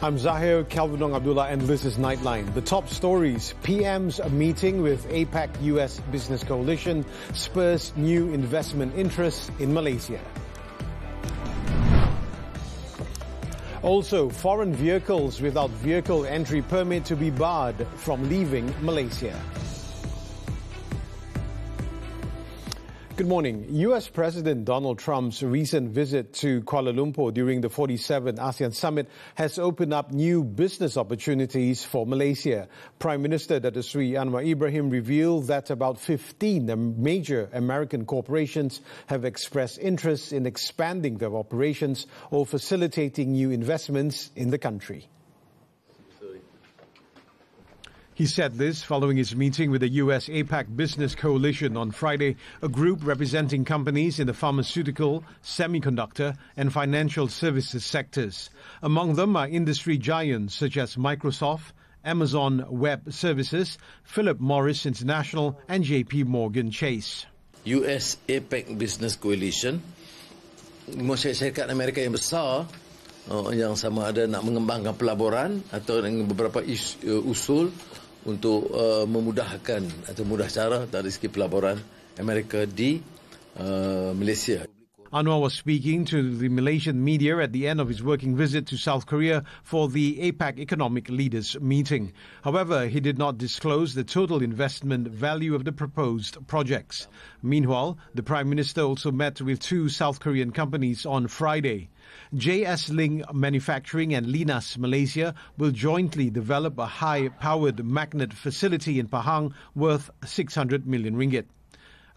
I'm Zahir, Kelvin Abdullah, and this is Nightline. The top stories: PM's meeting with APAC US Business Coalition spurs new investment interests in Malaysia. Also, foreign vehicles without vehicle entry permit to be barred from leaving Malaysia. Good morning. US President Donald Trump's recent visit to Kuala Lumpur during the 47th ASEAN Summit has opened up new business opportunities for Malaysia. Prime Minister Datuk Seri Anwar Ibrahim revealed that about 15 major American corporations have expressed interest in expanding their operations or facilitating new investments in the country. He said this following his meeting with the US APAC Business Coalition on Friday, a group representing companies in the pharmaceutical, semiconductor and financial services sectors. Among them are industry giants such as Microsoft, Amazon Web Services, Philip Morris International and JP Morgan Chase. US APAC Business Coalition, syarikat Amerika yang besar yang sama ada nak mengembangkan pelaburan atau dengan beberapa usul untuk memudahkan atau mudah cara dari segi pelaburan Amerika di Malaysia. Anwar was speaking to the Malaysian media at the end of his working visit to South Korea for the APAC Economic Leaders meeting. However, he did not disclose the total investment value of the proposed projects. Meanwhile, the Prime Minister also met with two South Korean companies on Friday. JS Ling Manufacturing and Linas Malaysia will jointly develop a high-powered magnet facility in Pahang worth 600 million ringgit.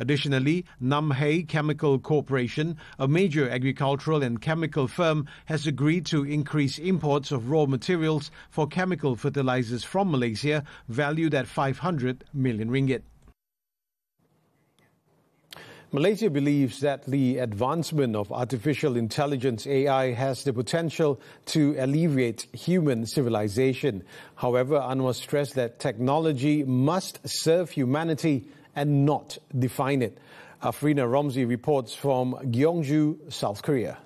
Additionally, Namhae Chemical Corporation, a major agricultural and chemical firm, has agreed to increase imports of raw materials for chemical fertilizers from Malaysia, valued at 500 million ringgit. Malaysia believes that the advancement of artificial intelligence AI has the potential to alleviate human civilization. However, Anwar stressed that technology must serve humanity and not define it. Afrina Romzi reports from Gyeongju, South Korea.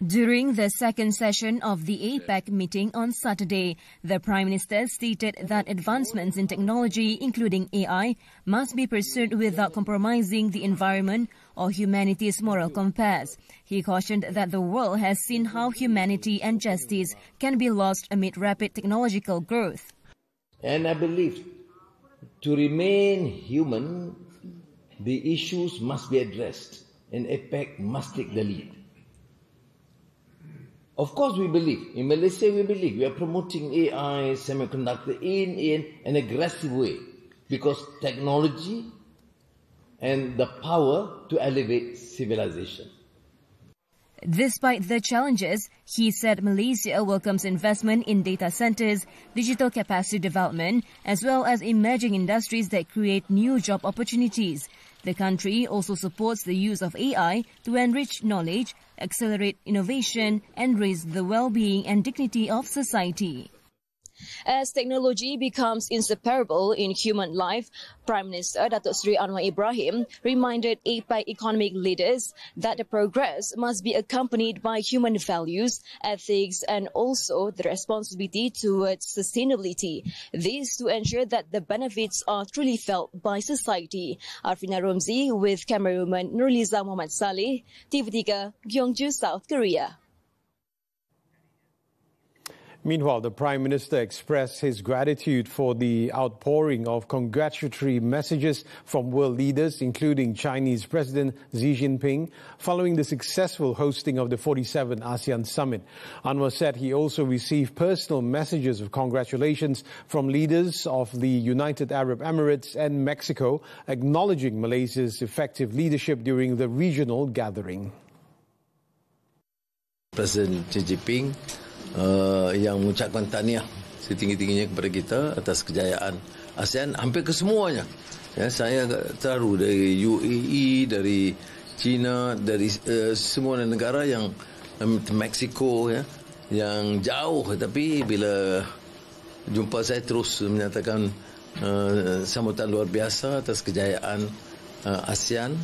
During the second session of the APAC meeting on Saturday, the Prime Minister stated that advancements in technology, including AI, must be pursued without compromising the environment or humanity's moral compass. He cautioned that the world has seen how humanity and justice can be lost amid rapid technological growth. And I believe to remain human, the issues must be addressed and APAC must take the lead. Of course we believe, in Malaysia we believe, we are promoting AI, semiconductor in an aggressive way because technology and the power to elevate civilization. Despite the challenges, he said Malaysia welcomes investment in data centers, digital capacity development, as well as emerging industries that create new job opportunities. The country also supports the use of AI to enrich knowledge, accelerate innovation, and raise the well-being and dignity of society. As technology becomes inseparable in human life, Prime Minister Datuk Seri Anwar Ibrahim reminded APAC economic leaders that the progress must be accompanied by human values, ethics, and also the responsibility towards sustainability. This to ensure that the benefits are truly felt by society. Afrina Romzi with camerawoman Nurliza Muhammad Saleh, TV3, Gyeongju, South Korea. Meanwhile, the Prime Minister expressed his gratitude for the outpouring of congratulatory messages from world leaders, including Chinese President Xi Jinping, following the successful hosting of the 47th ASEAN Summit. Anwar said he also received personal messages of congratulations from leaders of the United Arab Emirates and Mexico, acknowledging Malaysia's effective leadership during the regional gathering. President Xi Jinping yang mengucapkan tahniah setinggi-tingginya kepada kita atas kejayaan ASEAN hampir kesemuanya. Ya, saya terharu dari UAE, dari China, dari semua negara yang Mexico ya, yang jauh, tapi bila jumpa saya terus menyatakan sambutan luar biasa atas kejayaan ASEAN.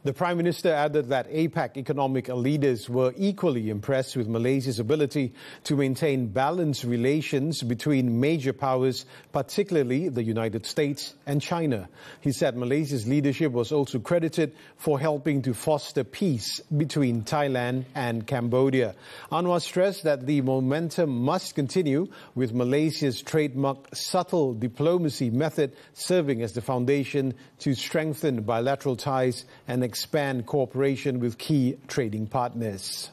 The Prime Minister added that APAC economic leaders were equally impressed with Malaysia's ability to maintain balanced relations between major powers, particularly the United States and China. He said Malaysia's leadership was also credited for helping to foster peace between Thailand and Cambodia. Anwar stressed that the momentum must continue, with Malaysia's trademark subtle diplomacy method serving as the foundation to strengthen bilateral ties and expand cooperation with key trading partners.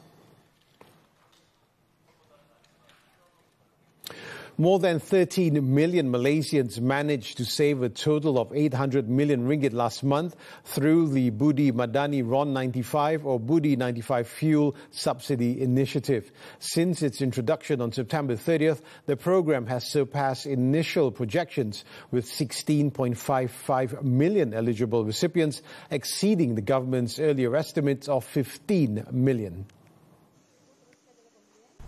More than 13 million Malaysians managed to save a total of 800 million ringgit last month through the Budi Madani RON 95 or Budi 95 fuel subsidy initiative. Since its introduction on September 30th, the program has surpassed initial projections with 16.55 million eligible recipients, exceeding the government's earlier estimates of 15 million.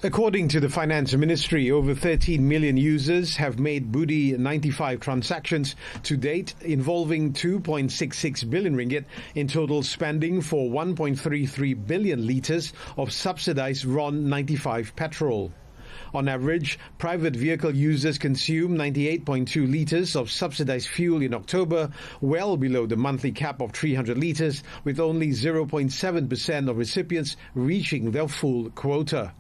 According to the Finance Ministry, over 13 million users have made Budi 95 transactions to date, involving 2.66 billion ringgit in total spending for 1.33 billion litres of subsidised RON 95 petrol. On average, private vehicle users consume 98.2 litres of subsidised fuel in October, well below the monthly cap of 300 litres, with only 0.7% of recipients reaching their full quota.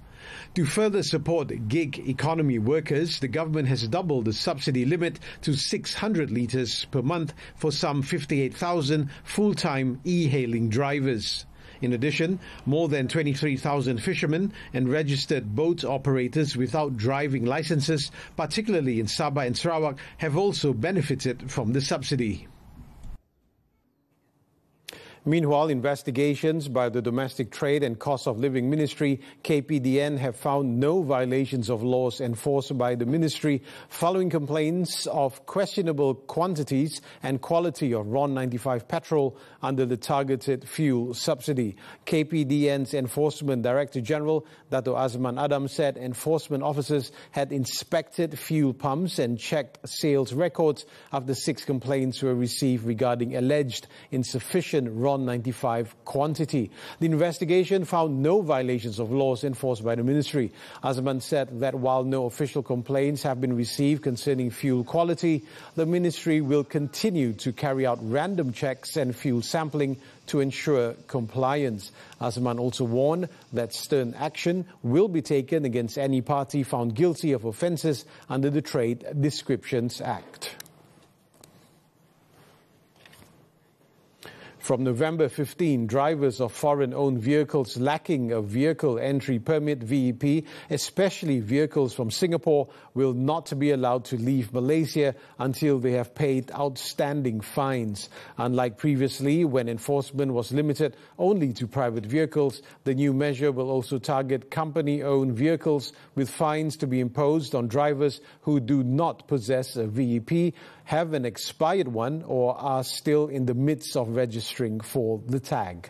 To further support gig economy workers, the government has doubled the subsidy limit to 600 litres per month for some 58,000 full-time e-hailing drivers. In addition, more than 23,000 fishermen and registered boat operators without driving licenses, particularly in Sabah and Sarawak, have also benefited from the subsidy. Meanwhile, investigations by the Domestic Trade and Cost of Living Ministry, KPDN, have found no violations of laws enforced by the ministry following complaints of questionable quantities and quality of RON 95 petrol under the targeted fuel subsidy. KPDN's Enforcement Director General, Dato' Azman Adam, said enforcement officers had inspected fuel pumps and checked sales records after 6 complaints were received regarding alleged insufficient RON 95 quantity. The investigation found no violations of laws enforced by the ministry. Azman said that while no official complaints have been received concerning fuel quality, the ministry will continue to carry out random checks and fuel sampling to ensure compliance. Azman also warned that stern action will be taken against any party found guilty of offences under the Trade Descriptions Act. From November 15, drivers of foreign-owned vehicles lacking a vehicle entry permit (VEP), especially vehicles from Singapore, will not be allowed to leave Malaysia until they have paid outstanding fines. Unlike previously, when enforcement was limited only to private vehicles, the new measure will also target company-owned vehicles, with fines to be imposed on drivers who do not possess a VEP, have an expired one, or are still in the midst of registering for the tag.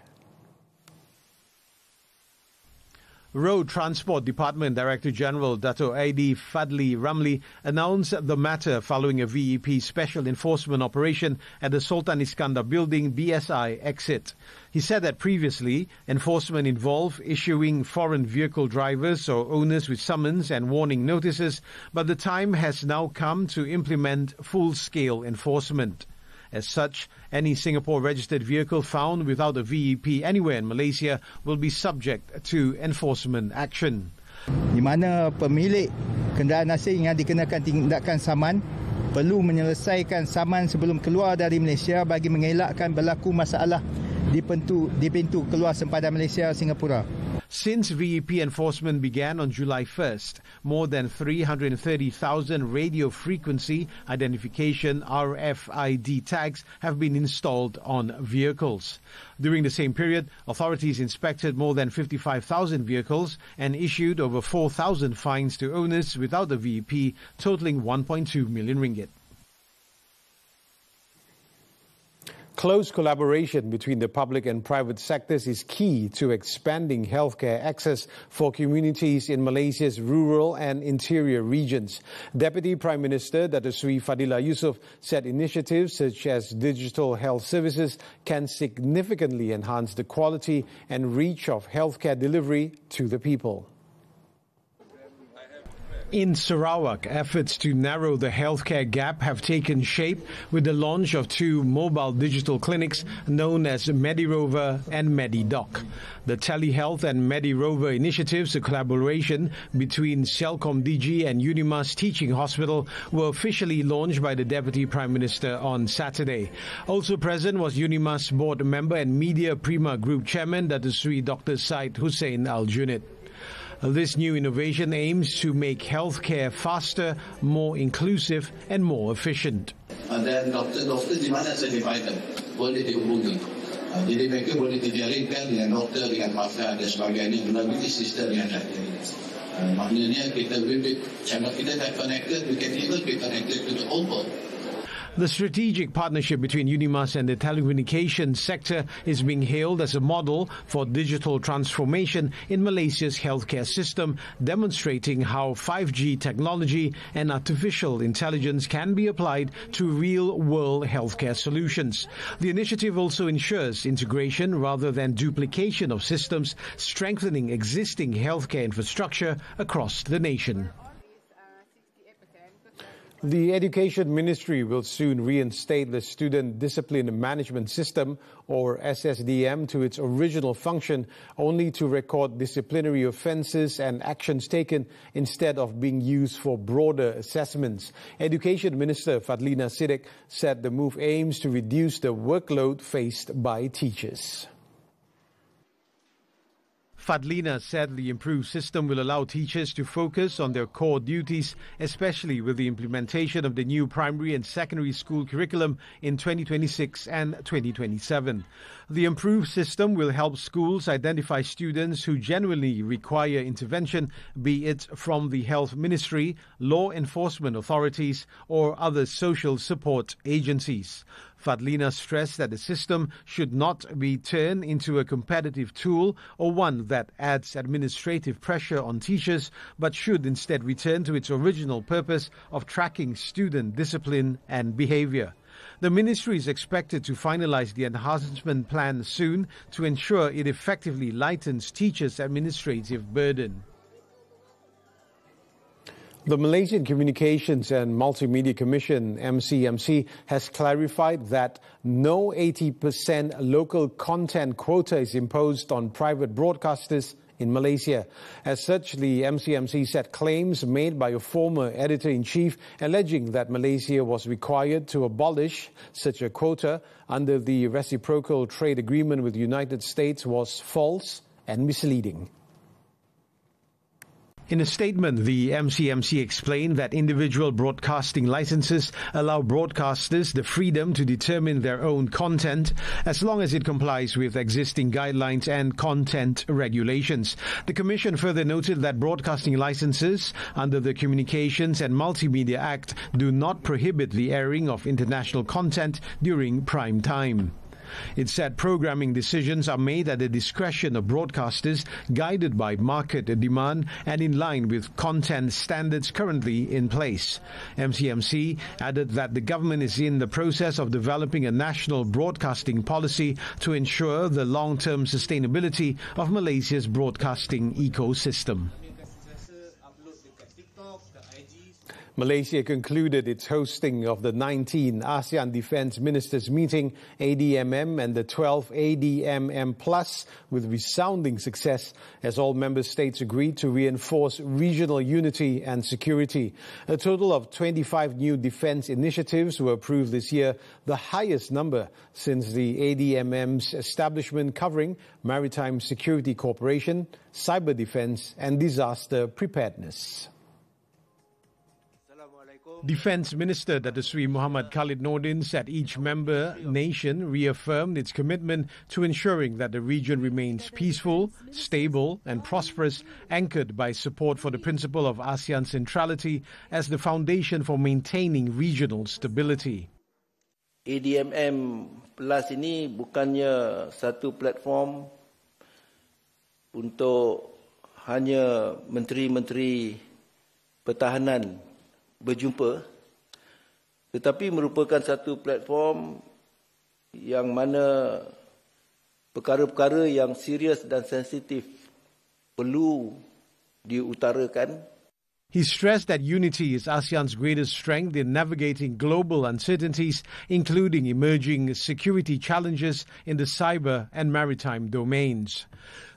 Road Transport Department Director General Dato' Aidi Fadli Ramli announced the matter following a VEP special enforcement operation at the Sultan Iskandar Building BSI exit. He said that previously, enforcement involved issuing foreign vehicle drivers or owners with summons and warning notices, but the time has now come to implement full-scale enforcement. As such, any Singapore-registered vehicle found without a VEP anywhere in Malaysia will be subject to enforcement action. Di mana pemilik kenderaan asing yang dikenakan tindakan saman perlu menyelesaikan saman sebelum keluar dari Malaysia bagi mengelakkan berlaku masalah di pintu keluar sempadan Malaysia Singapura. Since VEP enforcement began on July 1st, more than 330,000 radio frequency identification RFID tags have been installed on vehicles. During the same period, authorities inspected more than 55,000 vehicles and issued over 4,000 fines to owners without a VEP, totaling 1.2 million ringgit. Close collaboration between the public and private sectors is key to expanding healthcare access for communities in Malaysia's rural and interior regions. Deputy Prime Minister Dato' Sri Fadillah Yusof said initiatives such as digital health services can significantly enhance the quality and reach of healthcare delivery to the people. In Sarawak, efforts to narrow the healthcare gap have taken shape with the launch of 2 mobile digital clinics known as MediRover and MediDoc. The Telehealth and MediRover initiatives, a collaboration between Celcom DG and Unimas Teaching Hospital, were officially launched by the Deputy Prime Minister on Saturday. Also present was Unimas board member and Media Prima Group Chairman Dato' Sri Dr. Syed Hussein Al-Junid. This new innovation aims to make healthcare faster, more inclusive and more efficient. Dan doktor di mana certified boleh dihubungi. Jadi mereka boleh dijaringkan dengan doktor, dengan pakar dan sebagainya melalui sistem yang ada. Maknanya kita channel kita dah connected, we can even be connected to the whole world. The strategic partnership between Unimas and the telecommunications sector is being hailed as a model for digital transformation in Malaysia's healthcare system, demonstrating how 5G technology and artificial intelligence can be applied to real-world healthcare solutions. The initiative also ensures integration rather than duplication of systems, strengthening existing healthcare infrastructure across the nation. The Education Ministry will soon reinstate the Student Discipline Management System, or SSDM, to its original function, only to record disciplinary offences and actions taken instead of being used for broader assessments. Education Minister Fadlina Siddiq said the move aims to reduce the workload faced by teachers. Fadlina said the improved system will allow teachers to focus on their core duties, especially with the implementation of the new primary and secondary school curriculum in 2026 and 2027. The improved system will help schools identify students who genuinely require intervention, be it from the Health Ministry, law enforcement authorities, or other social support agencies. Fadlina stressed that the system should not be turned into a competitive tool or one that adds administrative pressure on teachers, but should instead return to its original purpose of tracking student discipline and behavior. The ministry is expected to finalize the enhancement plan soon to ensure it effectively lightens teachers' administrative burden. The Malaysian Communications and Multimedia Commission, MCMC, has clarified that no 80% local content quota is imposed on private broadcasters in Malaysia. As such, the MCMC said claims made by a former editor-in-chief alleging that Malaysia was required to abolish such a quota under the reciprocal trade agreement with the United States was false and misleading. In a statement, the MCMC explained that individual broadcasting licenses allow broadcasters the freedom to determine their own content as long as it complies with existing guidelines and content regulations. The Commission further noted that broadcasting licenses under the Communications and Multimedia Act do not prohibit the airing of international content during prime time. It said programming decisions are made at the discretion of broadcasters, guided by market demand and in line with content standards currently in place. MCMC added that the government is in the process of developing a national broadcasting policy to ensure the long-term sustainability of Malaysia's broadcasting ecosystem. Malaysia concluded its hosting of the 19 ASEAN Defence Ministers meeting, ADMM, and the 12 ADMM Plus with resounding success as all member states agreed to reinforce regional unity and security. A total of 25 new defence initiatives were approved this year, the highest number since the ADMM's establishment, covering maritime security cooperation, cyber defence and disaster preparedness. Defence Minister Dato' Sri Muhammad Khalid Nordin said each member nation reaffirmed its commitment to ensuring that the region remains peaceful, stable and prosperous, anchored by support for the principle of ASEAN centrality as the foundation for maintaining regional stability. ADMM Plus ini bukannya satu platform untuk hanya menteri-menteri pertahanan berjumpa, tetapi merupakan satu platform yang mana perkara-perkara yang serius dan sensitif perlu diutarakan. He stressed that unity is ASEAN's greatest strength in navigating global uncertainties, including emerging security challenges in the cyber and maritime domains.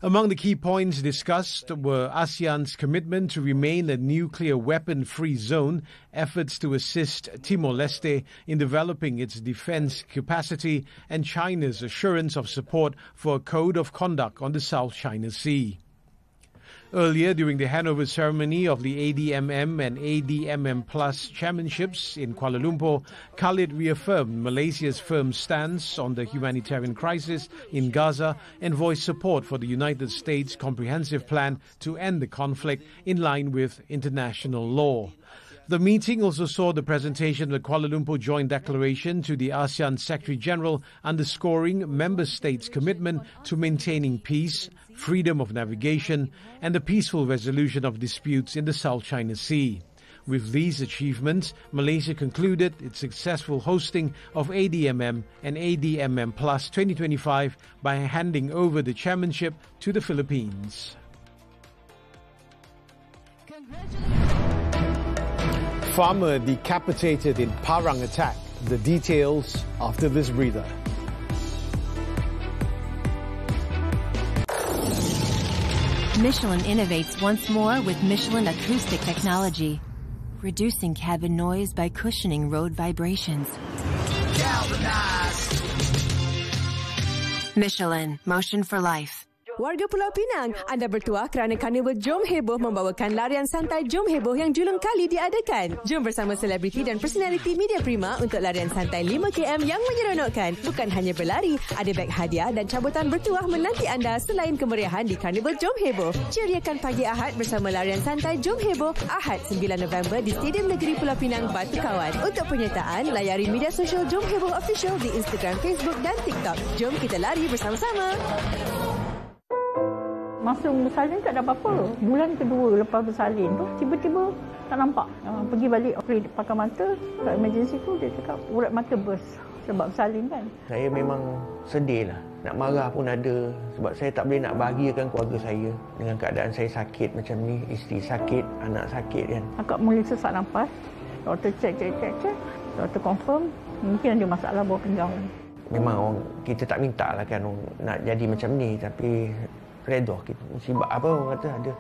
Among the key points discussed were ASEAN's commitment to remain a nuclear weapon-free zone, efforts to assist Timor-Leste in developing its defense capacity, and China's assurance of support for a code of conduct on the South China Sea. Earlier, during the handover ceremony of the ADMM and ADMM Plus championships in Kuala Lumpur, Khalid reaffirmed Malaysia's firm stance on the humanitarian crisis in Gaza and voiced support for the United States' comprehensive plan to end the conflict in line with international law. The meeting also saw the presentation of the Kuala Lumpur Joint Declaration to the ASEAN Secretary-General, underscoring member states' commitment to maintaining peace, freedom of navigation, and the peaceful resolution of disputes in the South China Sea. With these achievements, Malaysia concluded its successful hosting of ADMM and ADMM Plus 2025 by handing over the championship to the Philippines. Farmer decapitated in Parang attack. The details after this breather. Michelin innovates once more with Michelin acoustic technology, reducing cabin noise by cushioning road vibrations. Michelin, motion for life. Warga Pulau Pinang, anda bertuah kerana Karnival Jom Heboh membawakan larian santai Jom Heboh yang julung kali diadakan. Jom bersama selebriti dan personaliti media prima untuk larian santai 5km yang menyeronokkan. Bukan hanya berlari, ada beg hadiah dan cabutan bertuah menanti anda selain kemeriahan di Karnival Jom Heboh. Ceriakan pagi Ahad bersama larian santai Jom Heboh, Ahad 9 November di Stadium Negeri Pulau Pinang, Batu Kawan. Untuk penyertaan, layari media sosial Jom Heboh Official di Instagram, Facebook dan TikTok. Jom kita lari bersama-sama. Masa bersalin tak ada apa-apa. Bulan kedua lepas bersalin tu, tiba-tiba tak nampak. Pergi balik operate pakai mata, kat emergency tu dia cakap urat mata burst sebab bersalin kan. Saya memang sedih lah. Nak marah pun ada sebab saya tak boleh nak bahagiakan keluarga saya dengan keadaan saya sakit macam ni. Isteri sakit, anak sakit kan. Akak mula sesak nafas. Doktor cek. Doktor confirm mungkin ada masalah bawah pinggang. Memang kita tak minta lah kan nak jadi macam ni, tapi redha kita. Musibah apa orang kata ada.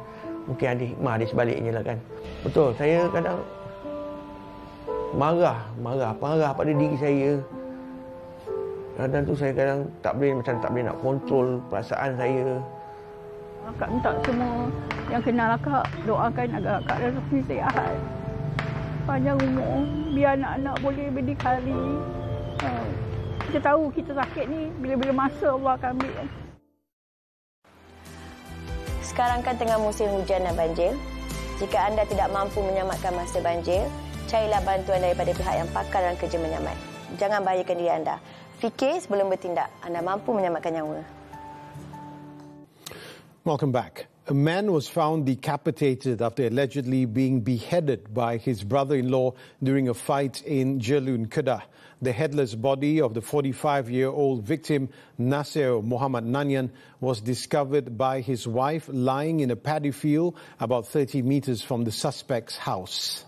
Mungkin ada hikmah di sebaliknya lah kan. Betul, saya kadang marah pada diri saya. Kadang tu saya kadang tak boleh nak kontrol perasaan saya. Akak minta semua yang kenal akak doakan agar akak rezeki sihat, panjang umur, biar anak-anak boleh berdikari. Kita tahu kita sakit ni bila-bila masa Allah akan ambil. Sekarang kan tengah musim hujan dan banjir. Jika anda tidak mampu menyelamatkan masa banjir, carilah bantuan daripada pihak yang pakar dalam kerja menyelamat. Jangan bahayakan diri anda. Fikir sebelum bertindak. Anda mampu menyelamatkan nyawa. Welcome back. A man was found decapitated after allegedly being beheaded by his brother-in-law during a fight in Jelun, Kedah. The headless body of the 45-year-old victim, Nasir Muhammad Nanyan, was discovered by his wife lying in a paddy field about 30 meters from the suspect's house.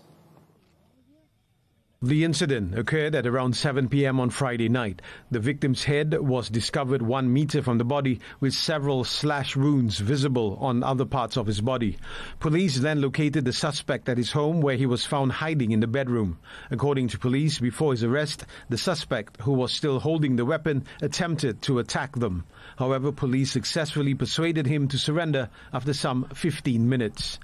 The incident occurred at around 7 p.m. on Friday night. The victim's head was discovered 1 meter from the body with several slash wounds visible on other parts of his body. Police then located the suspect at his home where he was found hiding in the bedroom. According to police, before his arrest, the suspect, who was still holding the weapon, attempted to attack them. However, police successfully persuaded him to surrender after some 15 minutes.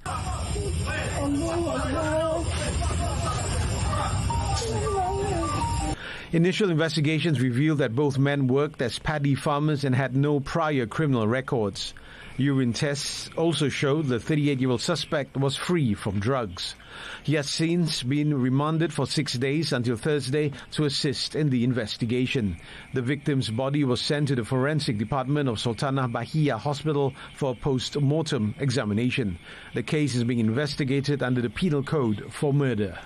Initial investigations revealed that both men worked as paddy farmers and had no prior criminal records. Urine tests also showed the 38-year-old suspect was free from drugs. He has since been remanded for 6 days until Thursday to assist in the investigation. The victim's body was sent to the forensic department of Sultanah Bahia Hospital for a post-mortem examination. The case is being investigated under the Penal Code for murder.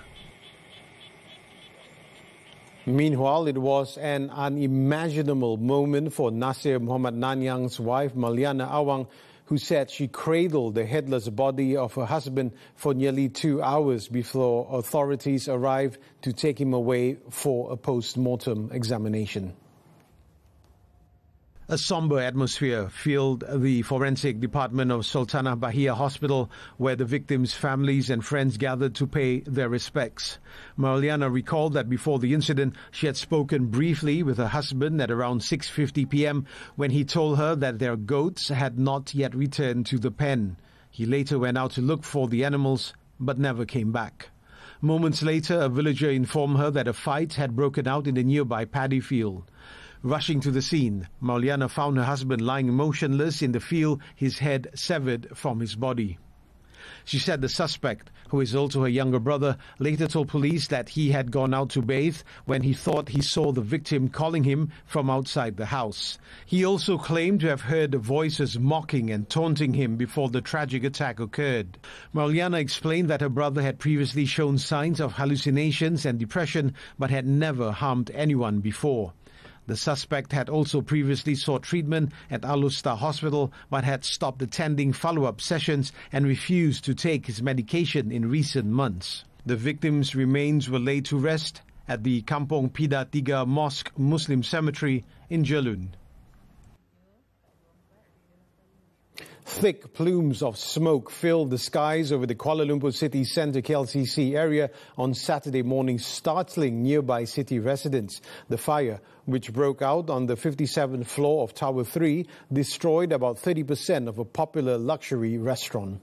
Meanwhile, it was an unimaginable moment for Nasir Muhammad Nanyang's wife, Maliana Awang, who said she cradled the headless body of her husband for nearly 2 hours before authorities arrived to take him away for a post-mortem examination. A somber atmosphere filled the forensic department of Sultanah Bahia Hospital, where the victims' families and friends gathered to pay their respects. Maliana recalled that before the incident, she had spoken briefly with her husband at around 6:50 p.m. when he told her that their goats had not yet returned to the pen. He later went out to look for the animals, but never came back. Moments later, a villager informed her that a fight had broken out in the nearby paddy field. Rushing to the scene, Maliana found her husband lying motionless in the field, his head severed from his body. She said the suspect, who is also her younger brother, later told police that he had gone out to bathe when he thought he saw the victim calling him from outside the house. He also claimed to have heard voices mocking and taunting him before the tragic attack occurred. Maliana explained that her brother had previously shown signs of hallucinations and depression but had never harmed anyone before. The suspect had also previously sought treatment at Al-Usta Hospital but had stopped attending follow-up sessions and refused to take his medication in recent months. The victim's remains were laid to rest at the Kampong Pida Tiga Mosque Muslim Cemetery in Jelun. Thick plumes of smoke filled the skies over the Kuala Lumpur city centre KLCC area on Saturday morning, startling nearby city residents. The fire, which broke out on the 57th floor of Tower 3, destroyed about 30% of a popular luxury restaurant.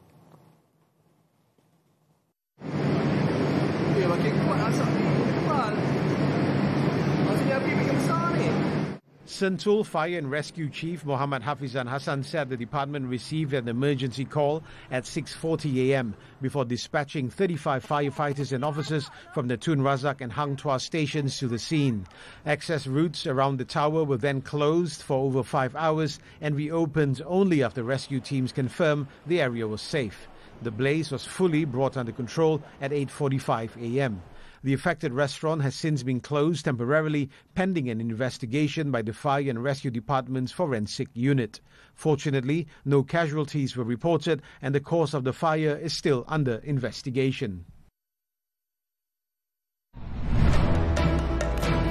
Sentul Fire and Rescue Chief Muhammad Hafizan Hassan said the department received an emergency call at 6:40 a.m. before dispatching 35 firefighters and officers from the Tun Razak and Hang Tuah stations to the scene. Access routes around the tower were then closed for over 5 hours and reopened only after rescue teams confirmed the area was safe. The blaze was fully brought under control at 8:45 a.m. The affected restaurant has since been closed temporarily, pending an investigation by the Fire and Rescue Department's forensic unit. Fortunately, no casualties were reported and the cause of the fire is still under investigation.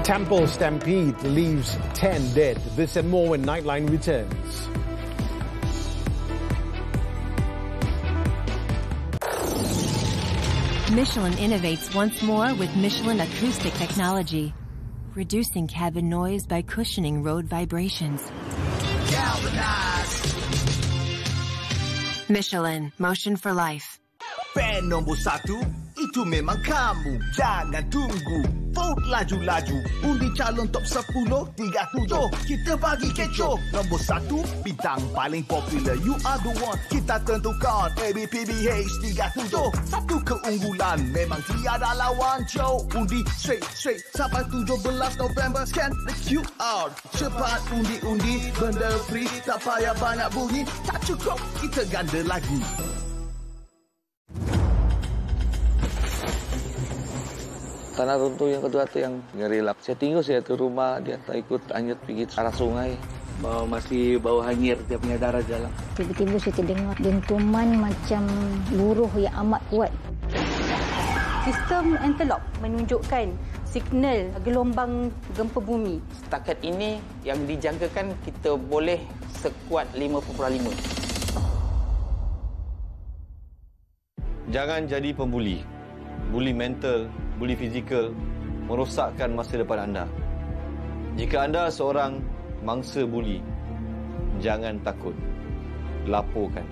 Temple stampede leaves 10 dead. This and more when Nightline returns. Michelin innovates once more with Michelin acoustic technology, reducing cabin noise by cushioning road vibrations. Michelin, motion for life. Fan nombor 1, itu memang kamu. Jangan tunggu. Vote laju-laju. Undi calon top 10, 37. Kita bagi kecoh. Nombor 1, bintang paling popular. You are the one. Kita tentukan. ABPBH 37. Satu keunggulan. Memang tiada lawan. Joe. Undi straight. Sampai 17 November. Scan the QR. Cepat undi-undi. Benda free. Tak payah banyak bunyi. Tak cukup. Kita ganda lagi. Tanah runtuh yang kedua tu yang ngerilap. Saya tinggal ke rumah, dia tak ikut hanyut pergi arah sungai. Masih bau hanyir, dia punya darah jalan. Tiba-tiba saya terdengar dentuman macam buruh yang amat kuat. Sistem interlock menunjukkan signal gelombang gempa bumi. Setakat ini yang dijangkakan kita boleh sekuat 5.5. Jangan jadi pembuli. Buli mental, buli fizikal merosakkan masa depan anda. Jika anda seorang mangsa buli, jangan takut. Laporkan.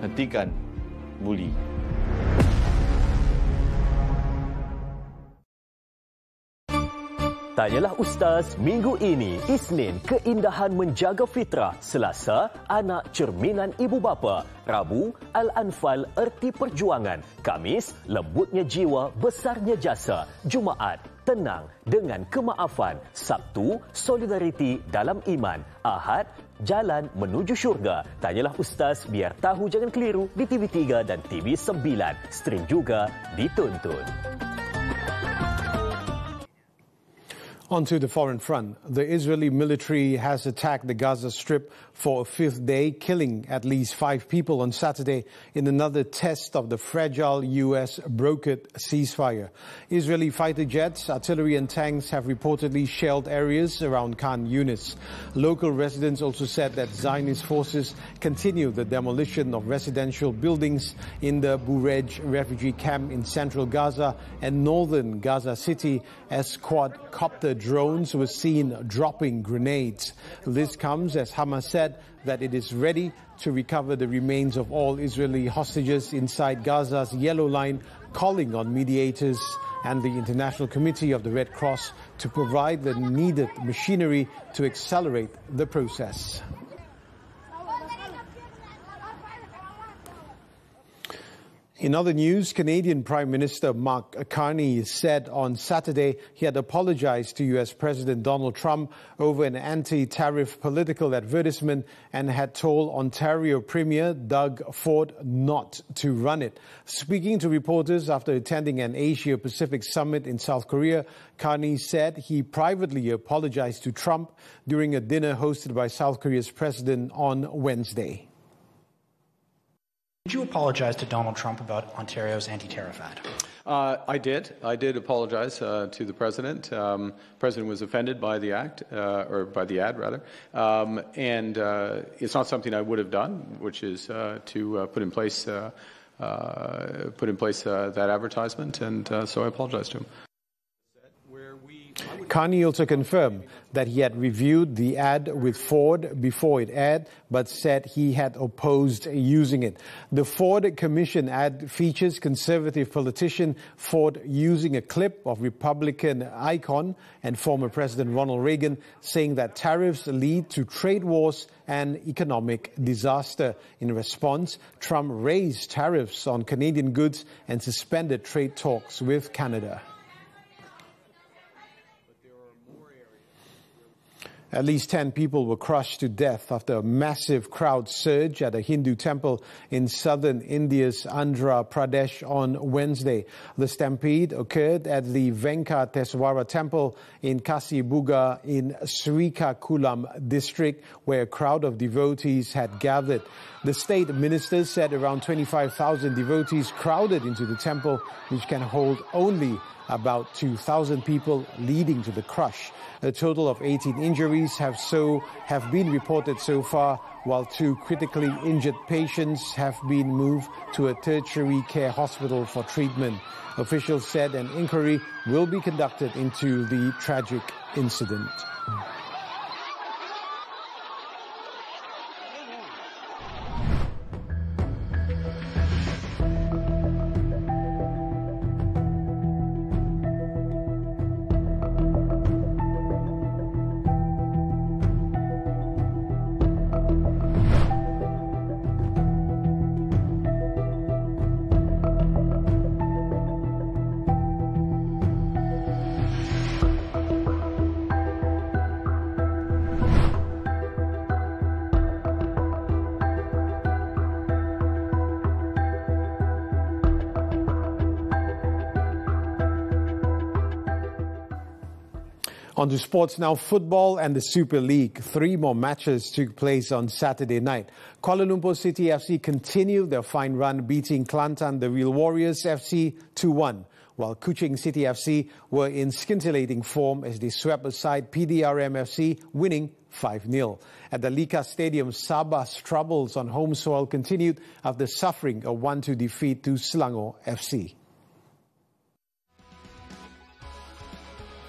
Hentikan buli. Tanyalah Ustaz minggu ini, Isnin, keindahan menjaga fitrah. Selasa, anak cerminan ibu bapa. Rabu, Al-Anfal, erti perjuangan. Kamis, lembutnya jiwa, besarnya jasa. Jumaat, tenang dengan kemaafan. Sabtu, solidariti dalam iman. Ahad, jalan menuju syurga. Tanyalah Ustaz biar tahu jangan keliru di TV3 dan TV9. Stream juga dituntun. On to the foreign front. The Israeli military has attacked the Gaza Strip for a fifth day, killing at least 5 people on Saturday in another test of the fragile U.S. brokered ceasefire. Israeli fighter jets, artillery and tanks have reportedly shelled areas around Khan Yunis. Local residents also said that Zionist forces continue the demolition of residential buildings in the Burej refugee camp in central Gaza and northern Gaza City as quadcopter drones were seen dropping grenades. This comes as Hamas said that it is ready to recover the remains of all Israeli hostages inside Gaza's Yellow Line, calling on mediators and the International Committee of the Red Cross to provide the needed machinery to accelerate the process. In other news, Canadian Prime Minister Mark Carney said on Saturday he had apologized to U.S. President Donald Trump over an anti-tariff political advertisement and had told Ontario Premier Doug Ford not to run it. Speaking to reporters after attending an Asia-Pacific summit in South Korea, Carney said he privately apologized to Trump during a dinner hosted by South Korea's president on Wednesday. Did you apologize to Donald Trump about Ontario's anti-tariff ad? I did. I did apologize to the president. The president was offended by the act, or by the ad, rather. And it's not something I would have done, which is to put in place that advertisement. And so I apologize to him. Carney also confirmed that he had reviewed the ad with Ford before it aired, but said he had opposed using it. The Ford Commission ad features conservative politician Ford using a clip of Republican icon and former President Ronald Reagan saying that tariffs lead to trade wars and economic disaster. In response, Trump raised tariffs on Canadian goods and suspended trade talks with Canada. At least 10 people were crushed to death after a massive crowd surge at a Hindu temple in southern India's Andhra Pradesh on Wednesday. The stampede occurred at the Venkateswara temple in Kasibuga in Srikakulam district, where a crowd of devotees had gathered. The state minister said around 25,000 devotees crowded into the temple, which can hold only about 2,000 people, leading to the crush. A total of 18 injuries have been reported so far, while 2 critically injured patients have been moved to a tertiary care hospital for treatment. Officials said an inquiry will be conducted into the tragic incident. On to sports now. Football and the Super League. 3 more matches took place on Saturday night. Kuala Lumpur City FC continued their fine run, beating Kelantan the Real Warriors FC 2-1, while Kuching City FC were in scintillating form as they swept aside PDRM FC, winning 5-0. At the Lika Stadium, Sabah's troubles on home soil continued after suffering a 1-2 defeat to Selangor FC.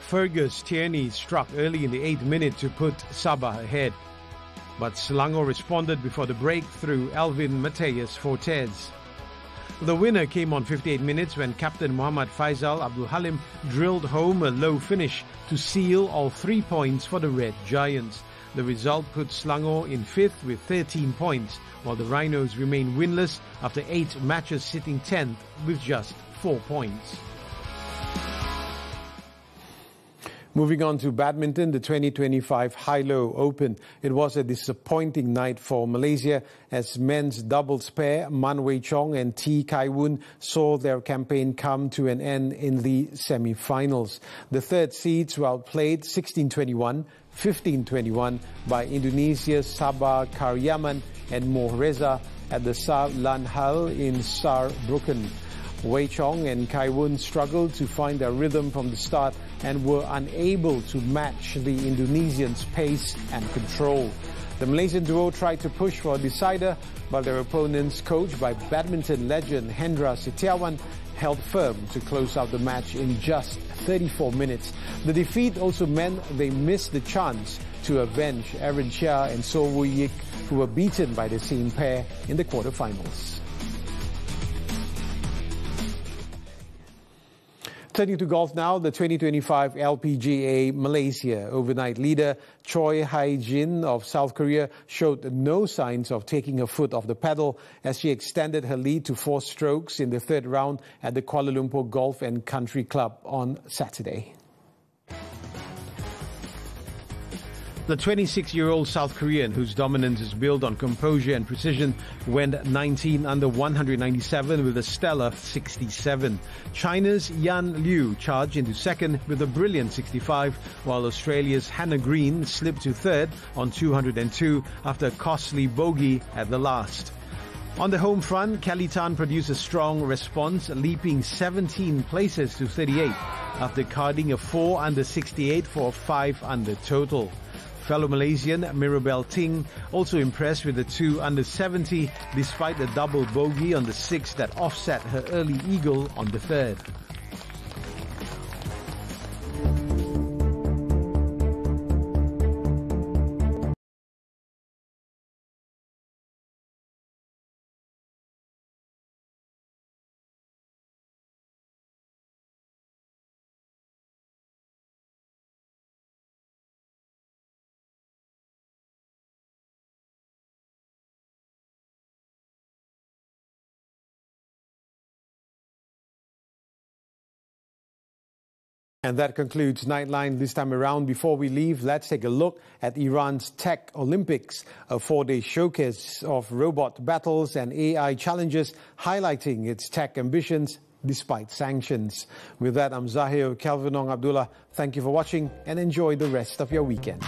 Fergus Tierney struck early in the 8th minute to put Sabah ahead, but Selangor responded before the break through Alvin Mateus Fortes. The winner came on 58 minutes when captain Muhammad Faisal Abdul Halim drilled home a low finish to seal all 3 points for the Red Giants. The result put Selangor in 5th with 13 points, while the Rhinos remain winless after 8 matches, sitting 10th with just 4 points. Moving on to badminton, the 2025 Hilo Open. It was a disappointing night for Malaysia as men's doubles pair Man Wei Chong and T Kai Woon saw their campaign come to an end in the semi-finals. The third seeds were outplayed 16-21, 15-21 by Indonesia's Sabah Karyaman and Mohreza at the Sar Lanhal in Saarbrücken. Wei Chong and Kai Woon struggled to find their rhythm from the start and were unable to match the Indonesians' pace and control. The Malaysian duo tried to push for a decider, but their opponents, coached by badminton legend Hendra Setiawan, held firm to close out the match in just 34 minutes. The defeat also meant they missed the chance to avenge Aaron Chia and So Woo Yik, who were beaten by the same pair in the quarterfinals. Turning to golf now, the 2025 LPGA Malaysia overnight leader Choi Hai-jin of South Korea showed no signs of taking her foot off the pedal as she extended her lead to 4 strokes in the third round at the Kuala Lumpur Golf and Country Club on Saturday. The 26-year-old South Korean, whose dominance is built on composure and precision, went 19 under 197 with a stellar 67. China's Yan Liu charged into second with a brilliant 65, while Australia's Hannah Green slipped to third on 202 after a costly bogey at the last. On the home front, Kelly Tan produced a strong response, leaping 17 places to 38 after carding a 4 under 68 for a 5 under total. Fellow Malaysian Mirabel Ting also impressed with the 2 under 70 despite the double bogey on the 6 that offset her early eagle on the 3rd. And that concludes Nightline this time around. Before we leave, let's take a look at Iran's Tech Olympics, a 4-day showcase of robot battles and AI challenges highlighting its tech ambitions despite sanctions. With that, I'm Zahir, Kelvin, Abdullah. Thank you for watching and enjoy the rest of your weekend.